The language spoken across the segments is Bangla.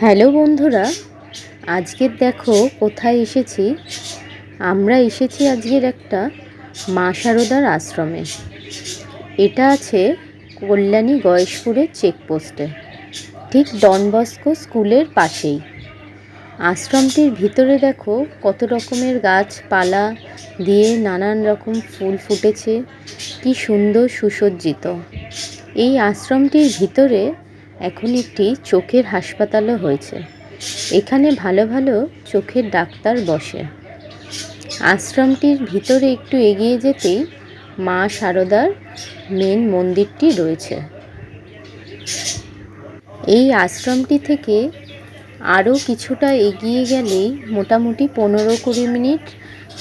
হ্যালো বন্ধুরা, আজকের দেখো কোথায় এসেছি। আমরা এসেছি আজকের একটা মা শারদার আশ্রমে। এটা আছে কল্যাণী গয়েশপুরের চেকপোস্টে, ঠিক ডন বস্কো স্কুলের পাশেই। আশ্রমটির ভিতরে দেখো কত রকমের গাছপালা দিয়ে নানান রকম ফুল ফুটেছে, কি সুন্দর সুসজ্জিত। এই আশ্রমটির ভিতরে এখন একটি চোখের হাসপাতালও হয়েছে। এখানে ভালো ভালো চোখের ডাক্তার বসে। আশ্রমটির ভিতরে একটু এগিয়ে যেতেই মা শারদার মেন মন্দিরটি রয়েছে। এই আশ্রমটি থেকে আরও কিছুটা এগিয়ে গেলেই মোটামুটি 15-20 মিনিট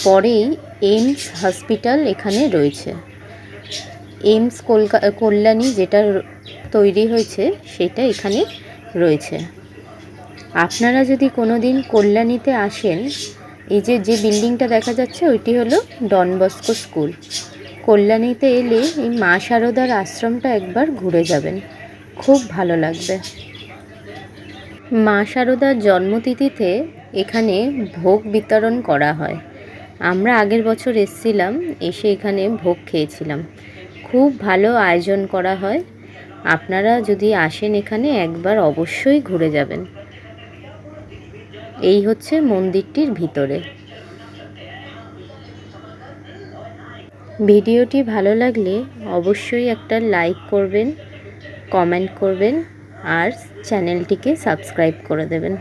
পরেই এইমস হসপিটাল এখানে রয়েছে। এইমস কল্যাণী যেটা তৈরি হয়েছে সেটা এখানে রয়েছে। আপনারা যদি কোনো দিন কল্যাণীতে আসেন, এই যে বিল্ডিংটা দেখা যাচ্ছে ওইটি হলো ডন বস্কো স্কুল। কল্যাণীতে এলে এই মা শারদার আশ্রমটা একবার ঘুরে যাবেন, খুব ভালো লাগবে। মা শারদার জন্মতিথিতে এখানে ভোগ বিতরণ করা হয়। আমরা আগের বছর এসেছিলাম, এসে এখানে ভোগ খেয়েছিলাম। খুব ভালো আয়োজন করা হয়। আপনারা যদি আসেন এখানে একবার অবশ্যই ঘুরে যাবেন। এই হচ্ছে মন্দিরটির ভিতরে। ভিডিওটি ভালো লাগলে অবশ্যই একটা লাইক করবেন, কমেন্ট করবেন আর চ্যানেলটিকে সাবস্ক্রাইব করে দেবেন।